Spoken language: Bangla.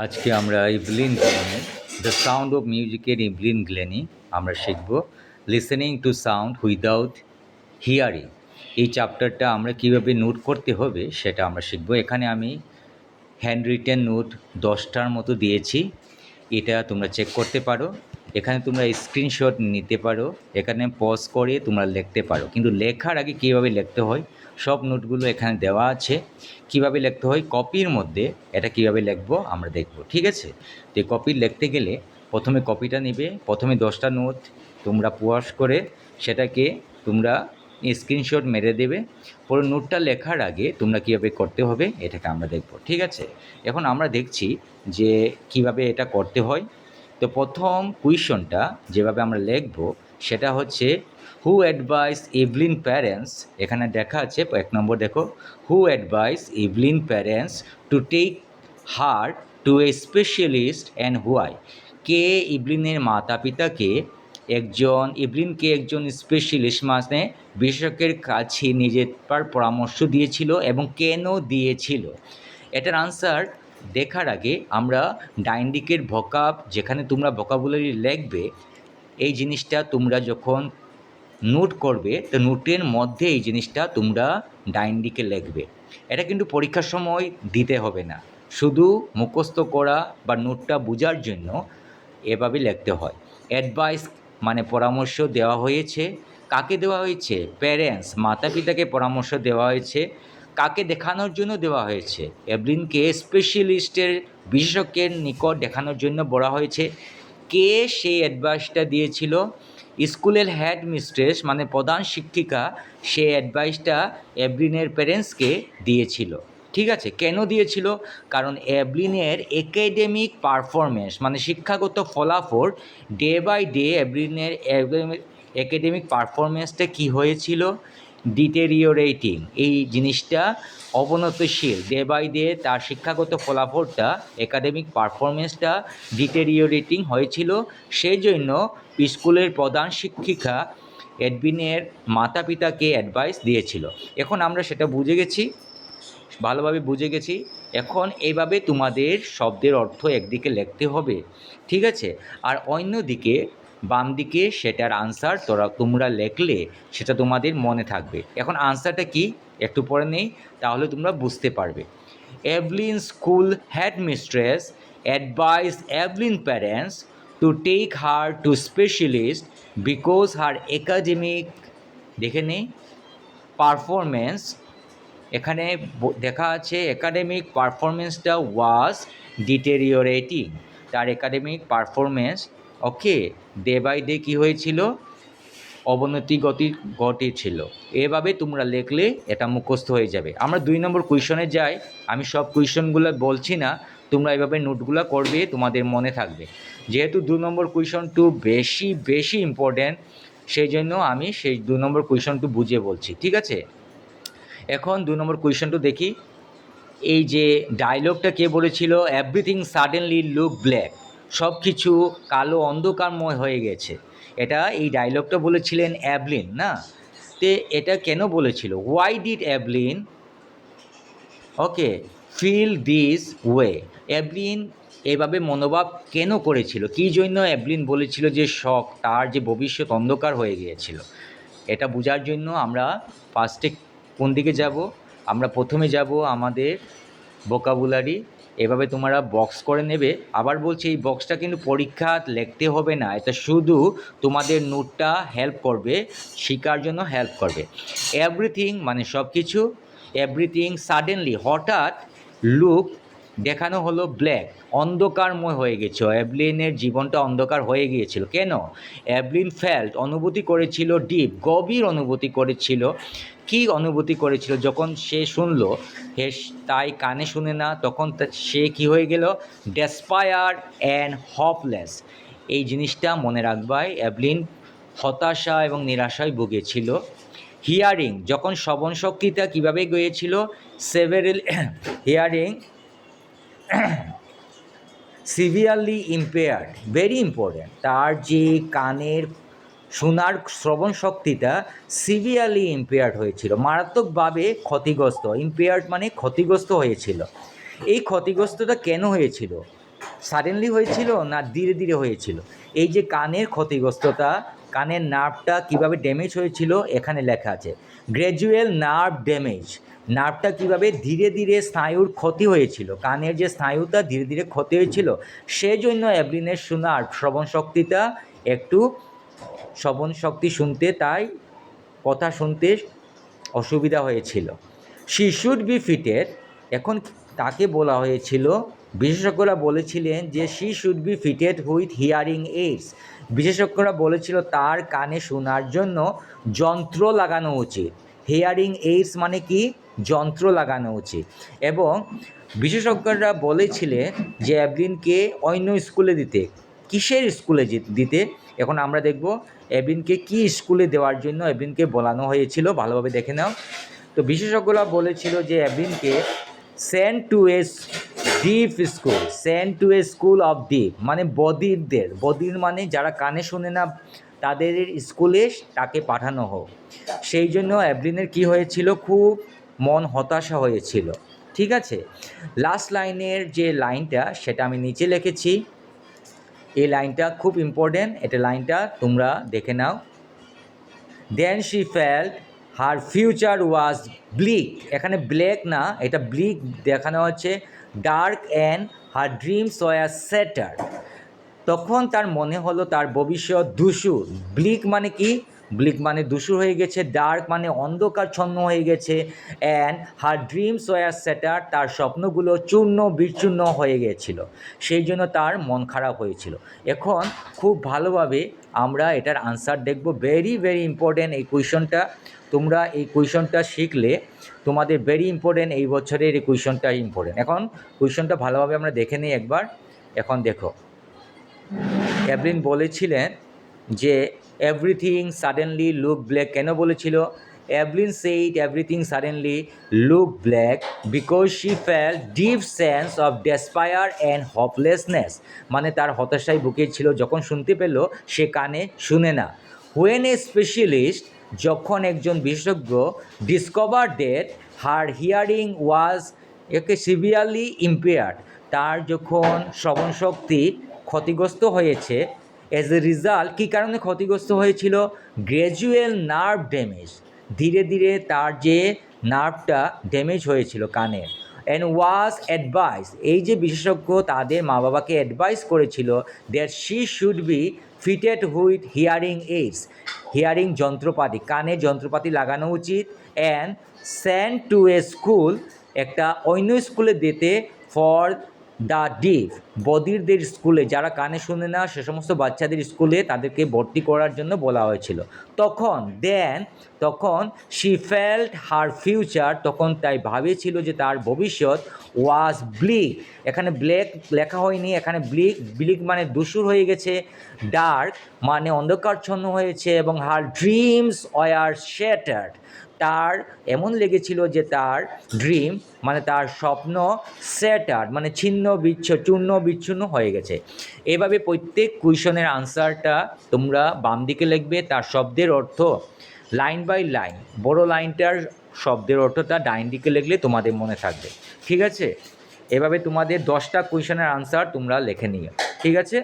আজকে আমরা ইভলিন গ্লেনের দ্য সাউন্ড অফ মিউজিকের ইভলিন গ্লেনি আমরা শিখব listening to sound without hearing. এই চ্যাপ্টারটা আমরা কিভাবে নোট করতে হবে সেটা আমরা শিখব। এখানে আমি হ্যান্ড রিটেন নোট 10টার মতো দিয়েছি, এটা তোমরা চেক করতে পারো। এখানে তোমরা স্ক্রিনশট নিতে পারো, এখানে পজ করে তোমরা লিখতে পারো, কিন্তু লেখার আগে কীভাবে লিখতে হয় সব নোটগুলো এখানে দেওয়া আছে। কিভাবে লিখতে হয় কপির মধ্যে, এটা কিভাবে লিখবো আমরা দেখব, ঠিক আছে? তো এই কপি লিখতে গেলে প্রথমে কপিটা নেবে, প্রথমে 10টা নোট তোমরা পজ করে সেটাকে তোমরা স্ক্রিনশট মেরে দেবে। পুরো নোটটা লেখার আগে তোমরা কীভাবে করতে হবে এটাকে আমরা দেখব, ঠিক আছে? এখন আমরা দেখছি যে কিভাবে এটা করতে হয়। তো প্রথম কুয়েশনটা যেভাবে আমরা লিখব সেটা হচ্ছে হু অ্যাডভাইস ইভলিন প্যারেন্টস। এখানে দেখা আছে 1 নম্বর, দেখো, who advise Evelyn parents to take her to a specialist and why. কে ইভলিনের মাতা পিতাকে ইভলিনকে একজন স্পেশালিস্ট মানে বিশেষজ্ঞের কাছে নিজের পরামর্শ দিয়েছিল এবং কেন দিয়েছিল। এটার আনসার দেখার আগে আমরা ডাইন দিকের ভোকাব, যেখানে তোমরা ভোকাবুলারি লিখবে, এই জিনিসটা তোমরা যখন নোট করবে তো নোটের মধ্যে এই জিনিসটা তোমরা ডাইন দিকে লিখবে। এটা কিন্তু পরীক্ষার সময় দিতে হবে না, শুধু মুখস্থ করা বা নোটটা বোঝার জন্য এভাবে লিখতে হয়। অ্যাডভাইস মানে পরামর্শ দেওয়া হয়েছে। কাকে দেওয়া হয়েছে? প্যারেন্টস, মাতা পিতাকে পরামর্শ দেওয়া হয়েছে। কাকে দেখানোর জন্য দেওয়া হয়েছে? এভলিনকে স্পেশালিস্টের বিশেষজ্ঞের নিকট দেখানোর জন্য বলা হয়েছে। কে সেই অ্যাডভাইসটা দিয়েছিল? স্কুলের হেড মিস্ট্রেস মানে প্রধান শিক্ষিকা সেই অ্যাডভাইসটা এভলিনের প্যারেন্টসকে দিয়েছিল, ঠিক আছে? কেন দিয়েছিল? কারণ এভলিনের একাডেমিক পারফরমেন্স মানে শিক্ষাগত ফলাফল ডে বাই ডে এভলিনের একাডেমিক পারফরমেন্সটা কী হয়েছিল? ডিটেরিওরেটিং। এই জিনিসটা অবনতশীল, ডে বাই ডে তার শিক্ষাগত ফলাফলটা একাডেমিক পারফরমেন্সটা ডিটেরিওরেটিং হয়েছিল। সেই জন্য স্কুলের প্রধান শিক্ষিকা এডবিনের মাতা পিতাকে অ্যাডভাইস দিয়েছিল। এখন আমরা সেটা বুঝে গেছি, ভালোভাবে বুঝে গেছি। এখন এইভাবে তোমাদের শব্দের অর্থ একদিকে লিখতে হবে, ঠিক আছে? আর অন্যদিকে বাম দিকে সেটার আনসার তোমরা লিখলে সেটা তোমাদের মনে থাকবে। এখন আনসারটা কি একটু পরে নেই, তাহলে তোমরা বুঝতে পারবে। Evelyn school headmistress advise Evelyn parents to take her to specialist because her academic, দেখে নেই, পারফরমেন্স, এখানে দেখা আছে একাডেমিক পারফরমেন্সটা ওয়াজ ডিটেরিওরেটিং। তার একাডেমিক পারফরমেন্স ওকে ডে বাই ডে কী হয়েছিল? অবনতি ঘটেছিল। এভাবে তোমরা লিখলে এটা মুখস্থ হয়ে যাবে। আমরা 2 নম্বর কুয়েশনে যাই। আমি সব কুয়েশনগুলো বলছি না, তোমরা এভাবে নোটগুলো করবে, তোমাদের মনে থাকবে। যেহেতু 2 নম্বর কুয়েশনটু বেশি ইম্পর্ট্যান্ট, সেই জন্য আমি সেই 2 নম্বর কুয়েশনটু বুঝিয়ে বলছি, ঠিক আছে? এখন 2 নম্বর কুয়েশনটু দেখি। এই যে ডায়লগটা কে বলেছিল? এভরিথিং সাডেনলি লুক ব্ল্যাক, সব কিছু কালো অন্ধকারময় হয়ে গেছে। এটা এই ডায়লগটা বলেছিলেন এভলিন, না? তে এটা কেন বলেছিল? হোয়াই ডিড এভলিন ওকে ফিল দিস ওয়ে? এভলিন এভাবে মনোভাব কেন করেছিল? কী জন্য এভলিন বলেছিল যে তার যে ভবিষ্যৎ অন্ধকার হয়ে গিয়েছিল? এটা বোঝার জন্য আমরা ফার্স্টে কোন দিকে যাব? আমরা প্রথমে যাব আমাদের ভোকাবুলারি। এভাবে তোমরা বক্স করে নেবে। আবার বলছি, এই বক্সটা কিন্তু পরীক্ষা লিখতে হবে না, এটা শুধু তোমাদের নোটটা হেল্প করবে, শেখার জন্য হেল্প করবে। এভরিথিং মানে সব কিছু, এভরিথিং সাডেনলি হঠাৎ, লুক দেখানো হলো ব্ল্যাক অন্ধকারময় হয়ে গেছে। এভলিনের জীবনটা অন্ধকার হয়ে গিয়েছিল। কেন? এভলিন ফেল্ট অনুভূতি করেছিল, ডিপ গভীর অনুভূতি করেছিল। কি অনুভূতি করেছিল? যখন সে শুনলো, তাই কানে শুনে না, তখন সে কি হয়ে গেল? Despair and হপলেস। এই জিনিসটা মনে রাখবাই। এভলিন হতাশা এবং নিরাশায় ভুগেছিল। হিয়ারিং, যখন শ্রবণ শক্তিটা কীভাবে গিয়েছিল? Several hearing severely impaired, very important. তার যে কানের শোনার শ্রবণ শক্তিটা সিভিয়ারলি ইম্পেয়ার্ড হয়েছিল, মারাত্মকভাবে ক্ষতিগ্রস্ত। ইম্পেয়ার্ড মানে ক্ষতিগ্রস্ত হয়েছিল। এই ক্ষতিগ্রস্তটা কেন হয়েছিল? সাডেনলি হয়েছিল না ধীরে ধীরে হয়েছিল? এই যে কানের ক্ষতিগ্রস্ততা, কানের নার্ভটা কীভাবে ড্যামেজ হয়েছিল এখানে লেখা আছে। গ্র্যাজুয়াল নার্ভ ড্যামেজ, নার্ভটা কীভাবে ধীরে ধীরে স্নায়ুর ক্ষতি হয়েছিল, কানের যে স্নায়ুটা ধীরে ধীরে ক্ষতি হয়েছিল, সেজন্য এভলিনের শোনার শ্রবণ শক্তিটা একটু, শ্রবণ শক্তি শুনতে, তাই কথা শুনতে অসুবিধা হয়েছিল। শি শুড বি ফিটেড, এখন তাকে বলা হয়েছিল, বিশেষজ্ঞরা বলেছিলেন যে she should be fitted with hearing AIDS, বিশেষজ্ঞরা বলেছিল তার কানে শোনার জন্য যন্ত্র লাগানো উচিত। হিয়ারিং এইডস মানে কি? যন্ত্র লাগানো উচিত। এবং বিশেষজ্ঞরা বলেছিলেন যে এভলিনকে অন্য স্কুলে দিতে। কিসের স্কুলে দিতে? এখন আমরা দেখব এভলিনকে কি স্কুলে দেওয়ার জন্য এভলিনকে বলানো হয়েছিল, ভালোভাবে দেখে নাও। তো বিশেষজ্ঞরা বলেছিল যে এভলিনকে send to a deaf school, send to a school of deaf মানে বধিরদের, বধির মানে যারা কানে শোনে না, তাদের স্কুলে তাকে পাঠানো হোক। সেই জন্য এভলিনের কি হয়েছিল, খুব মন হতাশা হয়েছিল। ঠিক আছে, লাস্ট লাইনের যে লাইনটা সেটা আমি নিচে লিখেছি, এই লাইনটা খুব ইম্পর্টেন্ট, এটা লাইনটা তোমরা দেখে নাও। Then she felt her future was bleak, এখানে ব্ল্যাক না, এটা ব্লিক দেখানো হচ্ছে, dark and her dreams were shattered, তখন তার মনে হলো তার ভবিষ্যৎ ধূসর। ব্লিক মানে কি? ব্লিক মানে ধূসর হয়ে গেছে, ডার্ক মানে অন্ধকারচ্ছন্ন হয়ে গেছে, অ্যান্ড হার ড্রিমস ওয়ার স্যাটার্ড, তার স্বপ্নগুলো চূর্ণ বিচূর্ণ হয়ে গেছিল, সেই জন্য তার মন খারাপ হয়েছিল। এখন খুব ভালোভাবে আমরা এটার আনসার দেখব, ভেরি ভেরি ইম্পর্ট্যান্ট এই কোয়েশনটা, তোমরা এই কোয়েশনটা শিখলে তোমাদের ভেরি ইম্পর্ট্যান্ট, এই বছরের এই কোয়েশনটা ইম্পর্ট্যান্ট। এখন কোয়েশনটা ভালোভাবে আমরা দেখে নিই একবার। এখন দেখো, এভলিন বলেছিলেন যে এভরিথিং সাডেনলি লুক ব্ল্যাক, কেন বলেছিল? Evelyn said everything suddenly look black because she felt deep sense of despair and hopelessness, মানে তার হতাশায় বুকে ছিল যখন শুনতে পেল সে কানে শুনে না। হোয়েন এ স্পেশালিস্ট, যখন একজন বিশেষজ্ঞ, ডিসকভার ডেট হার হিয়ারিং ওয়াজ একে সিভিয়ারলি ইম্পেয়ার্ড, তার যখন শ্রবণ শক্তি ক্ষতিগ্রস্ত হয়েছে, অ্যাজ এ রিজাল্ট, কী কারণে ক্ষতিগ্রস্ত হয়েছিল? গ্র্যাজুয়াল নার্ভ ড্যামেজ, ধীরে ধীরে তার যে নার্ভটা ড্যামেজ হয়েছিল কানের। অ্যান্ড ওয়াজ অ্যাডভাইস, এই যে বিশেষজ্ঞ তাদের মা বাবাকে অ্যাডভাইস করেছিল that she should be fitted with hearing AIDS, hearing যন্ত্রপাতি, কানের যন্ত্রপাতি লাগানো উচিত, and send to a school, একটা অন্য স্কুলে দিতে, ফর দ্য ডিফ, বধিরদের স্কুলে, যারা কানে শুনে না সে সমস্ত বাচ্চাদের স্কুলে তাদেরকে ভর্তি করার জন্য বলা হয়েছিল। তখন শি ফেল্ট হার ফিউচার, তখন তাই ভাবেছিল যে তার ভবিষ্যৎ, ওয়াজ ব্লিক, এখানে ব্ল্যাক লেখা হয়নি, এখানে ব্লিক মানে ধূসর হয়ে গেছে, ডার্ক মানে অন্ধকারচ্ছন্ন হয়েছে, এবং হার ড্রিমস ওয়ার শ্যাটার্ড, তার এমন লেগেছিল যে তার ড্রিম মানে তার স্বপ্ন, স্যাটার্ড মানে চূর্ণ বিচ্ছিন্ন হয়ে গেছে। এভাবে প্রত্যেক কোয়েশনের আনসারটা তোমরা বাম দিকে লিখবে, তার শব্দের অর্থ লাইন বাই লাইন, বড় লাইনটার শব্দের অর্থটা ডাইন দিকে লিখলে তোমাদের মনে থাকবে। ঠিক আছে, এভাবে তোমাদের 10টা কোয়েশনের আনসার তোমরা লিখে নিও। ঠিক আছে।